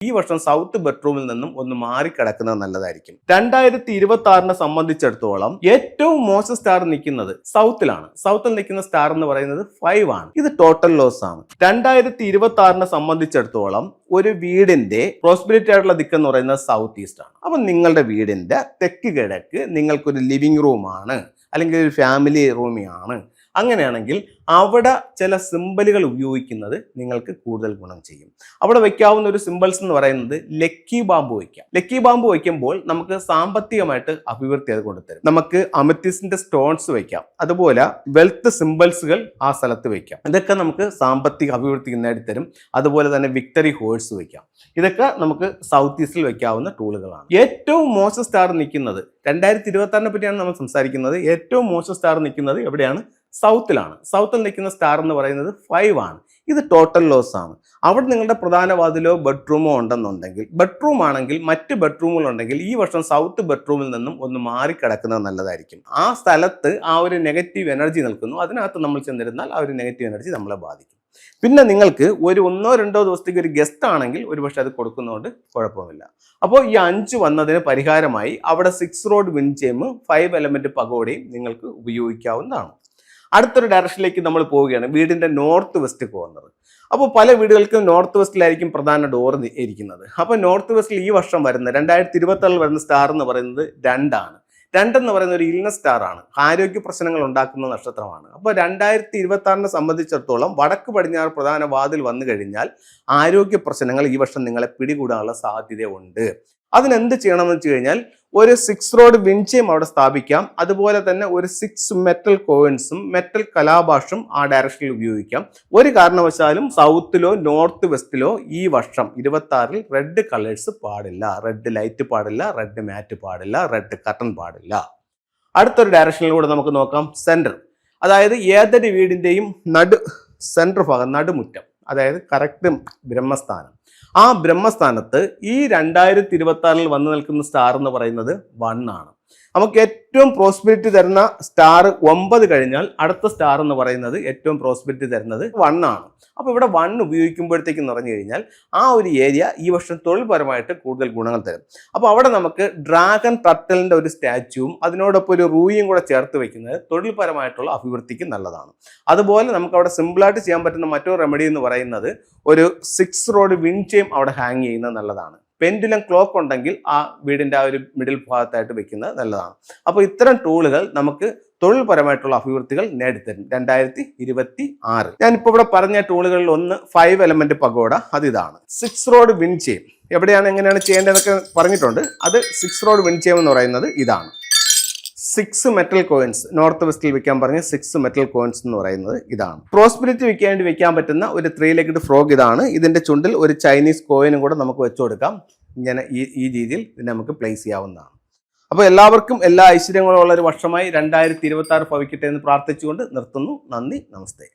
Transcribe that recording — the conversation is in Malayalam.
ഈ വർഷം സൗത്ത് ബെഡ്റൂമിൽ നിന്നും ഒന്ന് മാറിക്കിടക്കുന്നത് നല്ലതായിരിക്കും. 2026 സംബന്ധിച്ചിടത്തോളം ഏറ്റവും മോശം സ്റ്റാർ നിൽക്കുന്നത് സൗത്തിലാണ്. സൗത്തിൽ നിൽക്കുന്ന സ്റ്റാർ എന്ന് പറയുന്നത് 5 ആണ്. ഇത് ടോട്ടൽ ലോസ് ആണ്. 2026 സംബന്ധിച്ചിടത്തോളം ഒരു വീടിന്റെ പ്രോസ്പെരിറ്റി ആയിട്ടുള്ള ദിക്ക് എന്ന് പറയുന്നത് സൗത്ത് ഈസ്റ്റ് ആണ്. അപ്പൊ നിങ്ങളുടെ വീടിന്റെ തെക്ക് കിഴക്ക് നിങ്ങൾക്കൊരു ലിവിംഗ് റൂമാണ്, അല്ലെങ്കിൽ ഒരു ഫാമിലി റൂമിയാണ്. അങ്ങനെയാണെങ്കിൽ അവിടെ ചില സിമ്പലുകൾ ഉപയോഗിക്കുന്നത് നിങ്ങൾക്ക് കൂടുതൽ ഗുണം ചെയ്യും. അവിടെ വെക്കാവുന്ന ഒരു സിമ്പിൾസ് എന്ന് പറയുന്നത് ലക്കി ബാമ്പു വയ്ക്കാം. ലക്കി ബാമ്പു വയ്ക്കുമ്പോൾ നമുക്ക് സാമ്പത്തികമായിട്ട് അഭിവൃദ്ധി അത് കൊണ്ടുതരും. നമുക്ക് അമത്തിസിന്റെ സ്റ്റോൺസ് വയ്ക്കാം, അതുപോലെ വെൽത്ത് സിമ്പിൾസുകൾ ആ സ്ഥലത്ത് വയ്ക്കാം. ഇതൊക്കെ നമുക്ക് സാമ്പത്തിക അഭിവൃദ്ധി നേടിത്തരും. അതുപോലെ തന്നെ വിക്ടറി ഹോഴ്സ് വയ്ക്കാം. ഇതൊക്കെ നമുക്ക് സൗത്ത് ഈസ്റ്റിൽ വെക്കാവുന്ന ടൂളുകളാണ്. ഏറ്റവും മോശം സ്റ്റാർ നിൽക്കുന്നത് 2026 പറ്റിയാണ് നമ്മൾ സംസാരിക്കുന്നത്. ഏറ്റവും മോശം സ്റ്റാർ നിൽക്കുന്നത് എവിടെയാണ്? സൗത്തിലാണ്. സൗത്തിൽ നിൽക്കുന്ന സ്റ്റാർ എന്ന് പറയുന്നത് 5 ആണ്. ഇത് ടോട്ടൽ ലോസ് ആണ്. അവിടെ നിങ്ങളുടെ പ്രധാന വാതിലോ ബെഡ്റൂമോ ഉണ്ടെന്നുണ്ടെങ്കിൽ, ബെഡ്റൂം ആണെങ്കിൽ മറ്റ് ബെഡ്റൂമുകളുണ്ടെങ്കിൽ ഈ വർഷം സൗത്ത് ബെഡ്റൂമിൽ നിന്നും ഒന്ന് മാറിക്കിടക്കുന്നത് നല്ലതായിരിക്കും. ആ സ്ഥലത്ത് ആ ഒരു നെഗറ്റീവ് എനർജി നിൽക്കുന്നു. അതിനകത്ത് നമ്മൾ ചെന്നിരുന്നാൽ ആ ഒരു നെഗറ്റീവ് എനർജി നമ്മളെ ബാധിക്കും. പിന്നെ നിങ്ങൾക്ക് ഒരു 1-2 ദിവസത്തേക്ക് ഒരു ഗസ്റ്റ് ആണെങ്കിൽ ഒരു പക്ഷെ അത് കൊടുക്കുന്നതുകൊണ്ട് കുഴപ്പമില്ല. അപ്പോൾ ഈ 5 വന്നതിന് പരിഹാരമായി അവിടെ 6 റോഡ് വിൻചെയിം 5 എലമെന്റ് പഗോഡയും നിങ്ങൾക്ക് ഉപയോഗിക്കാവുന്നതാണ്. അടുത്തൊരു ഡയറക്ഷനിലേക്ക് നമ്മൾ പോവുകയാണ്, വീടിന്റെ നോർത്ത് വെസ്റ്റ് പോകുന്നത്. അപ്പോൾ പല വീടുകൾക്കും നോർത്ത് വെസ്റ്റിലായിരിക്കും പ്രധാന ഡോർ ഇരിക്കുന്നത്. അപ്പോൾ നോർത്ത് വെസ്റ്റിൽ ഈ വർഷം വരുന്ന 2026 വരുന്ന സ്റ്റാർ എന്ന് പറയുന്നത് 2 ആണ്. 2 എന്ന് പറയുന്ന ഒരു ഇൽനസ് സ്റ്റാർ ആണ്. ആരോഗ്യ പ്രശ്നങ്ങൾ ഉണ്ടാക്കുന്ന നക്ഷത്രമാണ്. അപ്പോൾ 2026 സംബന്ധിച്ചിടത്തോളം വടക്ക് പടിഞ്ഞാറ് പ്രധാന വാതിൽ വന്നു കഴിഞ്ഞാൽ ആരോഗ്യ പ്രശ്നങ്ങൾ ഈ വർഷം നിങ്ങളെ പിടികൂടാനുള്ള സാധ്യതയുണ്ട്. അതിനെന്ത് ചെയ്യണമെന്ന് വെച്ച് കഴിഞ്ഞാൽ ഒരു 6 റോഡ് വിൻചെയിം അവിടെ സ്ഥാപിക്കാം. അതുപോലെ തന്നെ ഒരു 6 മെറ്റൽ കോയിൻസും മെറ്റൽ കലാഭാഷും ആ ഡയറക്ഷനിൽ ഉപയോഗിക്കാം. ഒരു കാരണവശാലും സൗത്തിലോ നോർത്ത് വെസ്റ്റിലോ ഈ വർഷം 26 റെഡ് കളേഴ്സ് പാടില്ല. റെഡ് ലൈറ്റ് പാടില്ല, റെഡ് മാറ്റ് പാടില്ല, റെഡ് കർട്ടൻ പാടില്ല. അടുത്തൊരു ഡയറക്ഷനിലൂടെ നമുക്ക് നോക്കാം, സെന്റർ. അതായത് ഏതൊരു വീടിന്റെയും സെന്റർ ഭാഗം, നടുമുറ്റം, അതായത് കറക്റ്റ് ബ്രഹ്മസ്ഥാനം. ആ ബ്രഹ്മസ്ഥാനത്ത് ഈ 2026 വന്നു നിൽക്കുന്ന സ്റ്റാർ എന്ന് പറയുന്നത് 1 ആണ്. നമുക്ക് ഏറ്റവും പ്രോസ്പെരിറ്റി തരുന്ന സ്റ്റാർ 9 കഴിഞ്ഞാൽ അടുത്ത സ്റ്റാർ എന്ന് പറയുന്നത് ഏറ്റവും പ്രോസ്പെരിറ്റി തരുന്നത് 1 ആണ്. അപ്പോൾ ഇവിടെ 1 ഉപയോഗിക്കുമ്പോഴത്തേക്ക് എന്ന് പറഞ്ഞു കഴിഞ്ഞാൽ ആ ഒരു ഏരിയ ഈ വർഷം തൊഴിൽപരമായിട്ട് കൂടുതൽ ഗുണങ്ങൾ തരും. അപ്പോൾ അവിടെ നമുക്ക് ഡ്രാഗൺ ടർട്ടലിന്റെ ഒരു സ്റ്റാച്യൂവും അതിനോടൊപ്പം ഒരു റൂയും കൂടെ ചേർത്ത് വെക്കുന്നത് തൊഴിൽപരമായിട്ടുള്ള അഭിവൃദ്ധിക്ക് നല്ലതാണ്. അതുപോലെ നമുക്ക് അവിടെ സിമ്പിളായിട്ട് ചെയ്യാൻ പറ്റുന്ന മറ്റൊരു റെമഡി എന്ന് പറയുന്നത് ഒരു 6 റോഡ് വിൻചെയിം അവിടെ ഹാങ് ചെയ്യുന്നത് നല്ലതാണ്. പെൻഡുലം ക്ലോക്ക് ഉണ്ടെങ്കിൽ ആ വീടിന്റെ ആ ഒരു മിഡിൽ ഭാഗത്തായിട്ട് വെക്കുന്നത് നല്ലതാണ്. അപ്പോൾ ഇത്തരം ടൂളുകൾ നമുക്ക് തൊഴിൽപരമായിട്ടുള്ള അഭിവൃദ്ധികൾ നേടിത്തരും 2026. ഞാനിപ്പോൾ ഇവിടെ പറഞ്ഞ ടൂളുകളിൽ ഒന്ന് 5 എലമെന്റ് പഗോഡ. അത് ഇതാണ്. 6 റോഡ് വിൻചെയിം എവിടെയാണ് എങ്ങനെയാണ് ചെയ്യേണ്ടതെന്നൊക്കെ പറഞ്ഞിട്ടുണ്ട്. അത് 6 റോഡ് വിൻചെയിം എന്ന് പറയുന്നത് ഇതാണ്. 6 മെറ്റൽ കോയിൻസ് നോർത്ത് വെസ്റ്റിൽ വെക്കാൻ പറഞ്ഞ 6 മെറ്റൽ കോയിൻസ് എന്ന് പറയുന്നത് ഇതാണ്. പ്രോസ്പെരിറ്റി വെക്കാൻ പറ്റുന്ന ഒരു 3 ലെഗ്ഡ് ഫ്രോഗ് ഇതാണ്. ഇതിന്റെ ചുണ്ടിൽ ഒരു ചൈനീസ് കോയിനും കൂടെ നമുക്ക് വെച്ചു കൊടുക്കാം. ഇങ്ങനെ ഈ രീതിയിൽ ഇതിനെ നമുക്ക് പ്ലേസ് ചെയ്യാവുന്നതാണ്. അപ്പോൾ എല്ലാവർക്കും എല്ലാ ഐശ്വര്യങ്ങളുള്ള ഒരു വർഷമായി 2026 ഭവിക്കട്ടെ എന്ന് പ്രാർത്ഥിച്ചുകൊണ്ട് നിർത്തുന്നു. നന്ദി, നമസ്തേ.